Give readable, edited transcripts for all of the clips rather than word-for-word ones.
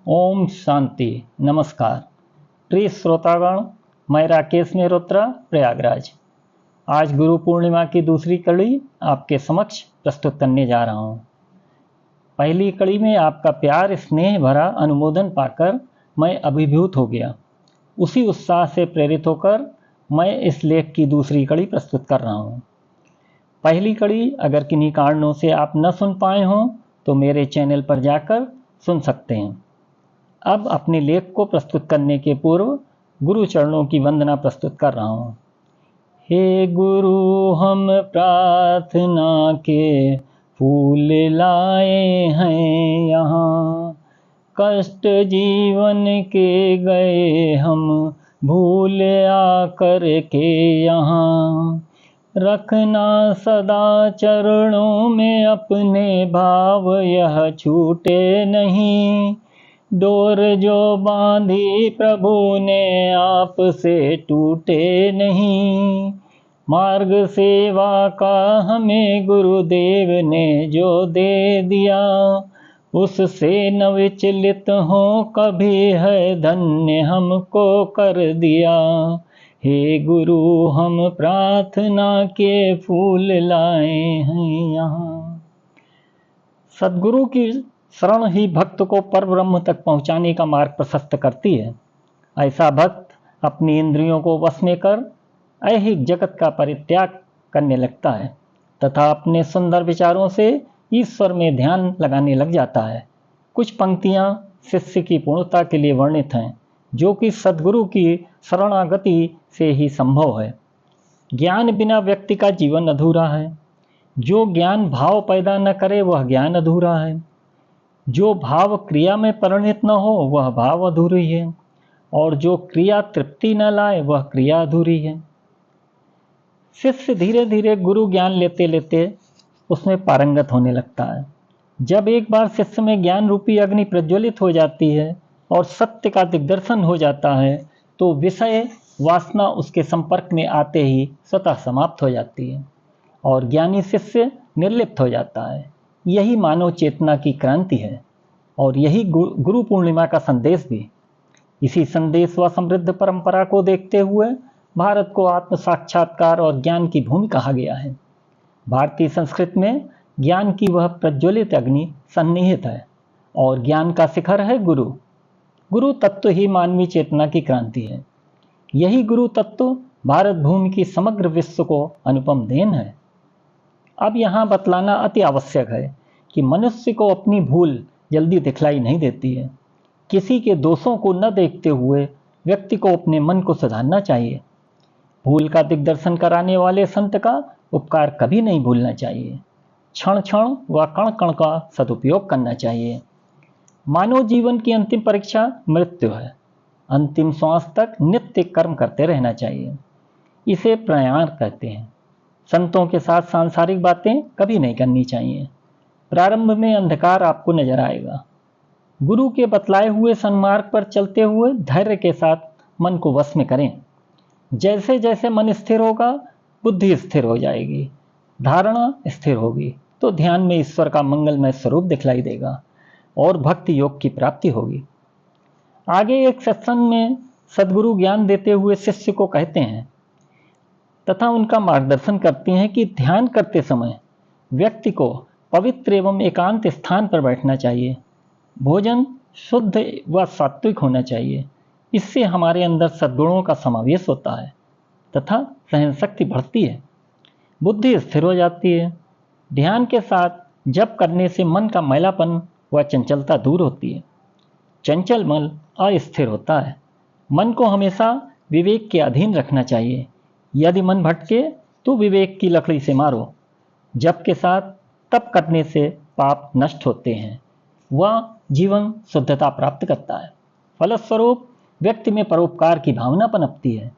ओम शांति। नमस्कार प्रिय श्रोतागण, मैं राकेश मेहरोत्रा, प्रयागराज। आज गुरु पूर्णिमा की दूसरी कड़ी आपके समक्ष प्रस्तुत करने जा रहा हूँ। पहली कड़ी में आपका प्यार स्नेह भरा अनुमोदन पाकर मैं अभिभूत हो गया। उसी उत्साह से प्रेरित होकर मैं इस लेख की दूसरी कड़ी प्रस्तुत कर रहा हूँ। पहली कड़ी अगर किन्हीं कारणों से आप न सुन पाए हों तो मेरे चैनल पर जाकर सुन सकते हैं। अब अपने लेख को प्रस्तुत करने के पूर्व गुरु चरणों की वंदना प्रस्तुत कर रहा हूँ। हे गुरु, हम प्रार्थना के फूल लाए हैं यहाँ, कष्ट जीवन के गए हम भूल आकर के यहाँ। रखना सदा चरणों में अपने भाव, यह छूटे नहीं। डोर जो बांधी प्रभु ने आप से टूटे नहीं। मार्ग सेवा का हमें गुरुदेव ने जो दे दिया, उससे न विचलित हो कभी, है धन्य हमको कर दिया। हे गुरु, हम प्रार्थना के फूल लाए हैं यहाँ। सद्गुरु की शरण ही भक्त को परब्रह्म तक पहुंचाने का मार्ग प्रशस्त करती है। ऐसा भक्त अपनी इंद्रियों को वश में कर ऐहिक जगत का परित्याग करने लगता है तथा अपने सुंदर विचारों से ईश्वर में ध्यान लगाने लग जाता है। कुछ पंक्तियां शिष्य की पूर्णता के लिए वर्णित हैं, जो कि सद्गुरु की शरणागति से ही संभव है। ज्ञान बिना व्यक्ति का जीवन अधूरा है। जो ज्ञान भाव पैदा न करे वह ज्ञान अधूरा है। जो भाव क्रिया में परिणित न हो वह भाव अधूरी है, और जो क्रिया तृप्ति न लाए वह क्रिया अधूरी है। शिष्य धीरे धीरे गुरु ज्ञान लेते लेते उसमें पारंगत होने लगता है। जब एक बार शिष्य में ज्ञान रूपी अग्नि प्रज्वलित हो जाती है और सत्य का दिग्दर्शन हो जाता है तो विषय वासना उसके संपर्क में आते ही स्वतः समाप्त हो जाती है और ज्ञानी शिष्य निर्लिप्त हो जाता है। यही मानव चेतना की क्रांति है और यही गुरु पूर्णिमा का संदेश भी। इसी संदेश व समृद्ध परंपरा को देखते हुए भारत को आत्म साक्षात्कार और ज्ञान की भूमि कहा गया है। भारतीय संस्कृति में ज्ञान की वह प्रज्वलित अग्नि सन्निहित है और ज्ञान का शिखर है गुरु। गुरु तत्व ही मानवीय चेतना की क्रांति है। यही गुरु तत्व भारत भूमि की समग्र विश्व को अनुपम देन है। अब यहाँ बतलाना अति आवश्यक है कि मनुष्य को अपनी भूल जल्दी दिखलाई नहीं देती है। किसी के दोषों को न देखते हुए व्यक्ति को अपने मन को सुधारना चाहिए। भूल का दिग्दर्शन कराने वाले संत का उपकार कभी नहीं भूलना चाहिए। क्षण क्षण व कण कण का सदुपयोग करना चाहिए। मानव जीवन की अंतिम परीक्षा मृत्यु है। अंतिम श्वास तक नित्य कर्म करते रहना चाहिए। इसे प्रयाण कहते हैं। संतों के साथ सांसारिक बातें कभी नहीं करनी चाहिए। प्रारंभ में अंधकार आपको नजर आएगा। गुरु के बतलाए हुए सन्मार्ग पर चलते हुए धैर्य के साथ मन को वश में करें। जैसे जैसे मन स्थिर होगा बुद्धि स्थिर हो जाएगी, धारणा स्थिर होगी तो ध्यान में ईश्वर का मंगलमय स्वरूप दिखलाई देगा और भक्ति योग की प्राप्ति होगी। आगे एक सत्संग में सद्गुरु ज्ञान देते हुए शिष्य को कहते हैं तथा उनका मार्गदर्शन करते हैं कि ध्यान करते समय व्यक्ति को पवित्र एवं एकांत स्थान पर बैठना चाहिए। भोजन शुद्ध व सात्विक होना चाहिए। इससे हमारे अंदर सद्गुणों का समावेश होता है तथा सहन शक्ति बढ़ती है, बुद्धि स्थिर हो जाती है। ध्यान के साथ जप करने से मन का मैलापन व चंचलता दूर होती है। चंचल मन अस्थिर होता है। मन को हमेशा विवेक के अधीन रखना चाहिए। यदि मन भटके तो विवेक की लकड़ी से मारो। जप के साथ तप करने से पाप नष्ट होते हैं। वह जीवन शुद्धता प्राप्त करता है। फलस्वरूप व्यक्ति में परोपकार की भावना पनपती है।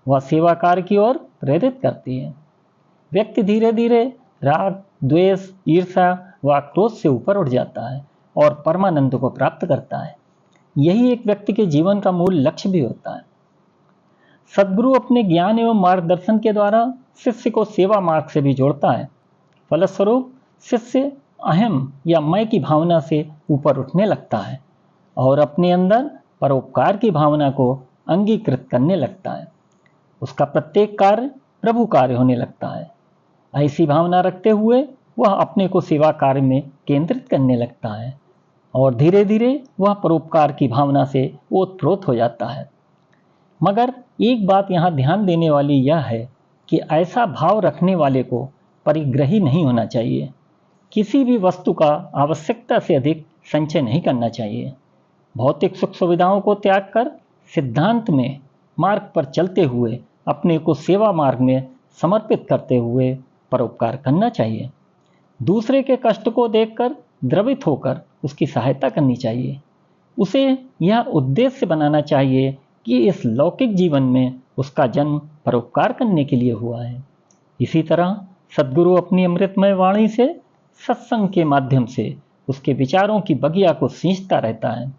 वह सेवा कार्य की ओर प्रेरित करती है। व्यक्ति धीरे धीरे राग, द्वेष, ईर्ष्या व क्रोध से ऊपर उठ जाता है और परमानंद को प्राप्त करता है। यही एक व्यक्ति के जीवन का मूल लक्ष्य भी होता है। सद्गुरु अपने ज्ञान एवं मार्गदर्शन के द्वारा शिष्य को सेवा मार्ग से भी जोड़ता है। फलस्वरूप शिष्य अहम या मैं की भावना से ऊपर उठने लगता है और अपने अंदर परोपकार की भावना को अंगीकृत करने लगता है। उसका प्रत्येक कार्य प्रभु कार्य होने लगता है। ऐसी भावना रखते हुए वह अपने को सेवा कार्य में केंद्रित करने लगता है और धीरे धीरे वह परोपकार की भावना से ओतप्रोत हो जाता है। मगर एक बात यहाँ ध्यान देने वाली यह है कि ऐसा भाव रखने वाले को परिग्रही नहीं होना चाहिए। किसी भी वस्तु का आवश्यकता से अधिक संचय नहीं करना चाहिए। भौतिक सुख सुविधाओं को त्याग कर सिद्धांत में मार्ग पर चलते हुए अपने को सेवा मार्ग में समर्पित करते हुए परोपकार करना चाहिए। दूसरे के कष्ट को देखकर द्रवित होकर उसकी सहायता करनी चाहिए। उसे यह उद्देश्य बनाना चाहिए कि इस लौकिक जीवन में उसका जन्म परोपकार करने के लिए हुआ है। इसी तरह सद्गुरु अपनी अमृतमय वाणी से सत्संग के माध्यम से उसके विचारों की बगिया को सींचता रहता है,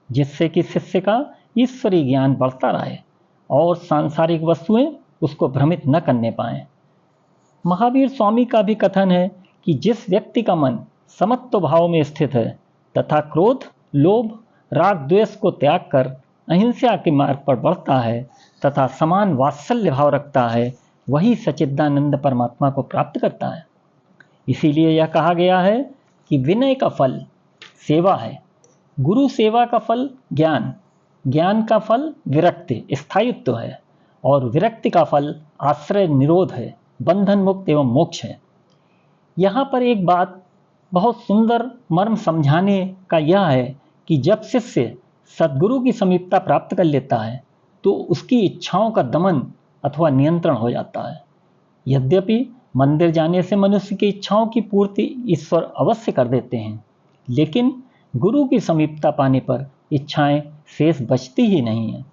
जिससे कि शिष्य का ईश्वरीय ज्ञान बढ़ता रहे और सांसारिक वस्तुएं उसको भ्रमित न करने पाएं। महावीर स्वामी का भी कथन है कि जिस व्यक्ति का मन समत्व भाव में स्थित है तथा क्रोध, लोभ, राग, द्वेष को त्याग कर अहिंसा के मार्ग पर बढ़ता है तथा समान वात्सल्य भाव रखता है, वही सच्चिदानंद परमात्मा को प्राप्त करता है। इसीलिए यह कहा गया है कि विनय का फल सेवा है, गुरु सेवा का फल ज्ञान, ज्ञान का फल विरक्ति स्थायित्व है और विरक्ति का फल आश्रय निरोध है, बंधन मुक्त एवं मोक्ष है। यहाँ पर एक बात बहुत सुंदर मर्म समझाने का यह है कि जब शिष्य सद्गुरु की समीपता प्राप्त कर लेता है तो उसकी इच्छाओं का दमन अथवा नियंत्रण हो जाता है। यद्यपि मंदिर जाने से मनुष्य की इच्छाओं की पूर्ति ईश्वर अवश्य कर देते हैं, लेकिन गुरु की समीपता पाने पर इच्छाएं शेष बचती ही नहीं है।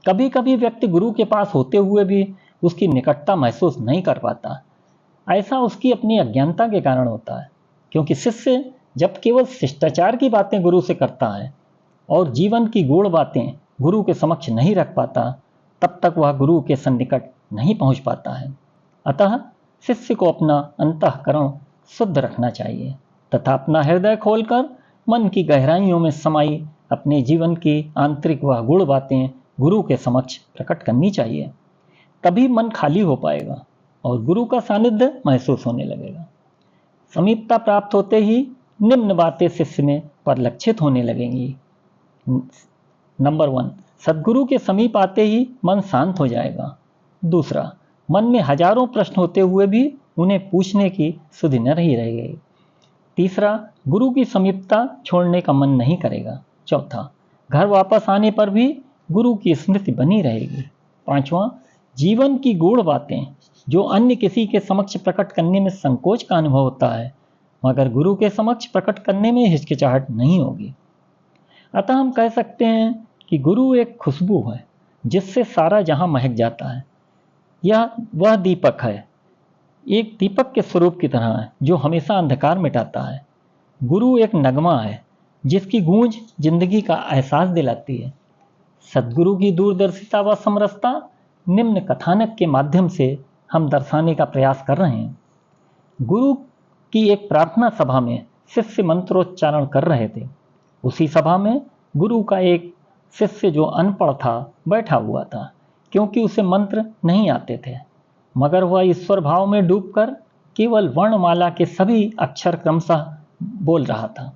कभी कभी व्यक्ति गुरु के पास होते हुए भी उसकी निकटता महसूस नहीं कर पाता। ऐसा उसकी अपनी अज्ञानता के कारण होता है, क्योंकि शिष्य जब केवल शिष्टाचार की बातें गुरु से करता है और जीवन की गूढ़ बातें गुरु के समक्ष नहीं रख पाता, तब तक वह गुरु के सन्निकट नहीं पहुंच पाता है। अतः शिष्य को अपना अंतःकरण शुद्ध रखना चाहिए तथा अपना हृदय खोलकर मन की गहराइयों में समाई अपने जीवन की आंतरिक व गूढ़ बातें गुरु के समक्ष प्रकट करनी चाहिए। तभी मन खाली हो पाएगा और गुरु का सानिध्य महसूस होने लगेगा। समीपता प्राप्त होते ही निम्न बातें शिष्य में परिलक्षित होने लगेंगी। नंबर 1, सद्गुरु के समीप आते ही मन शांत हो जाएगा। दूसरा, मन में हजारों प्रश्न होते हुए भी उन्हें पूछने की सुधि न रही रहेगी। तीसरा, गुरु की समीपता छोड़ने का मन नहीं करेगा। चौथा, घर वापस आने पर भी गुरु की स्मृति बनी रहेगी। पांचवा, जीवन की गूढ़ बातें जो अन्य किसी के समक्ष प्रकट करने में संकोच का अनुभव होता है, मगर गुरु के समक्ष प्रकट करने में हिचकिचाहट नहीं होगी। अतः हम कह सकते हैं कि गुरु एक खुशबू है जिससे सारा जहां महक जाता है। यह वह दीपक है, एक दीपक के स्वरूप की तरह है जो हमेशा अंधकार मिटाता है। गुरु एक नगमा है जिसकी गूंज जिंदगी का एहसास दिलाती है। सद्गुरु की दूरदर्शिता व समरसता निम्न कथानक के माध्यम से हम दर्शाने का प्रयास कर रहे हैं। गुरु की एक प्रार्थना सभा में शिष्य मंत्रोच्चारण कर रहे थे। उसी सभा में गुरु का एक शिष्य जो अनपढ़ था बैठा हुआ था, क्योंकि उसे मंत्र नहीं आते थे, मगर वह ईश्वर भाव में डूबकर केवल वर्णमाला के सभी अक्षर क्रमशः बोल रहा था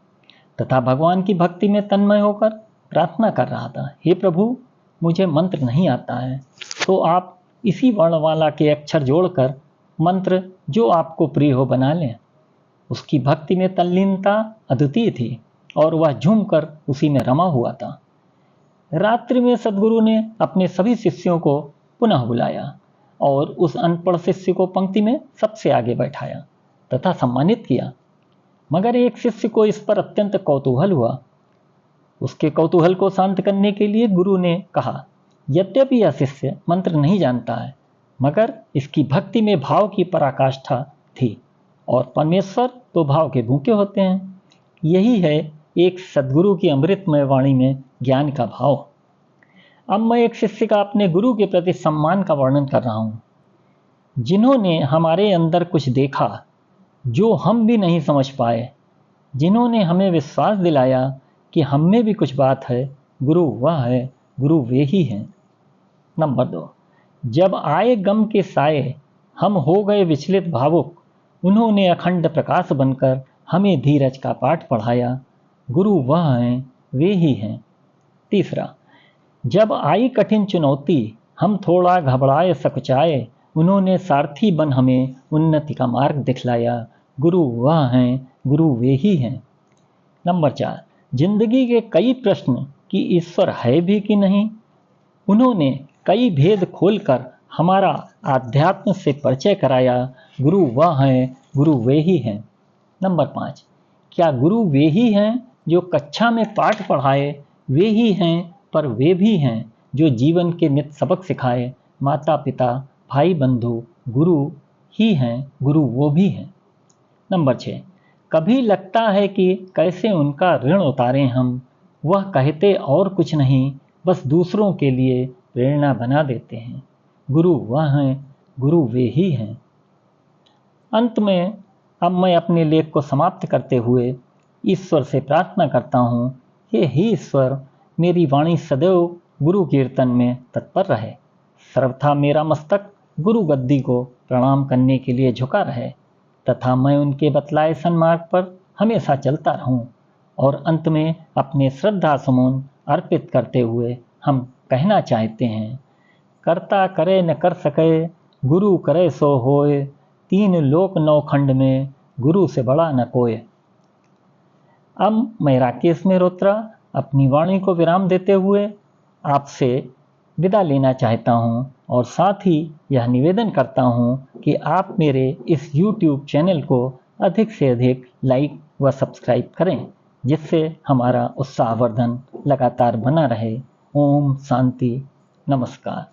तथा भगवान की भक्ति में तन्मय होकर प्रार्थना कर रहा था, हे प्रभु, मुझे मंत्र नहीं आता है, तो आप इसी वर्णमाला के अक्षर जोड़कर मंत्र जो आपको प्रिय हो बना लें। उसकी भक्ति में तल्लीनता अद्वितीय थी और वह झूमकर उसी में रमा हुआ था। रात्रि में सद्गुरु ने अपने सभी शिष्यों को पुनः बुलाया और उस अनपढ़ शिष्य को पंक्ति में सबसे आगे बैठाया तथा सम्मानित किया। मगर एक शिष्य को इस पर अत्यंत कौतूहल हुआ। उसके कौतूहल को शांत करने के लिए गुरु ने कहा, यद्यपि यह शिष्य मंत्र नहीं जानता है, मगर इसकी भक्ति में भाव की पराकाष्ठा थी और परमेश्वर तो भाव के भूखे होते हैं। यही है एक सद्गुरु की अमृतमय वाणी में ज्ञान का भाव। अब मैं एक शिष्य का अपने गुरु के प्रति सम्मान का वर्णन कर रहा हूँ, जिन्होंने हमारे अंदर कुछ देखा जो हम भी नहीं समझ पाए, जिन्होंने हमें विश्वास दिलाया कि हम में भी कुछ बात है, गुरु वह है, गुरु वे ही हैं। नंबर 2, जब आए गम के साए हम हो गए विचलित भावुक, उन्होंने अखंड प्रकाश बनकर हमें धीरज का पाठ पढ़ाया, गुरु वह हैं, वे ही हैं। तीसरा, जब आई कठिन चुनौती हम थोड़ा घबराए सकुचाए, उन्होंने सारथी बन हमें उन्नति का मार्ग दिखलाया, गुरु वह हैं, गुरु वे ही हैं। नंबर 4, जिंदगी के कई प्रश्न कि ईश्वर है भी कि नहीं, उन्होंने कई भेद खोलकर हमारा आध्यात्म से परिचय कराया, गुरु वह हैं, गुरु वे ही हैं। नंबर 5, क्या गुरु वे ही हैं जो कक्षा में पाठ पढ़ाए, वे ही हैं पर वे भी हैं जो जीवन के नित्य सबक सिखाए, माता पिता भाई बंधु गुरु ही हैं, गुरु वो भी हैं। नंबर 6, कभी लगता है कि कैसे उनका ऋण उतारें हम, वह कहते और कुछ नहीं, बस दूसरों के लिए प्रेरणा बना देते हैं, गुरु वह हैं, गुरु वे ही हैं। अंत में अब मैं अपने लेख को समाप्त करते हुए ईश्वर से प्रार्थना करता हूँ, हे ईश्वर, मेरी वाणी सदैव गुरु कीर्तन में तत्पर रहे, सर्वथा मेरा मस्तक गुरु गद्दी को प्रणाम करने के लिए झुका रहे तथा मैं उनके बतलाए सन्मार्ग पर हमेशा चलता रहूं। और अंत में अपने श्रद्धा सुमन अर्पित करते हुए हम कहना चाहते हैं, करता करे न कर सके, गुरु करे सो होए, तीन लोक नौ खंड में गुरु से बड़ा न कोय। अब मैं राकेश मेहरोत्रा अपनी वाणी को विराम देते हुए आपसे विदा लेना चाहता हूं और साथ ही यह निवेदन करता हूं कि आप मेरे इस YouTube चैनल को अधिक से अधिक लाइक व सब्सक्राइब करें, जिससे हमारा उत्साहवर्धन लगातार बना रहे। ओम शांति, नमस्कार।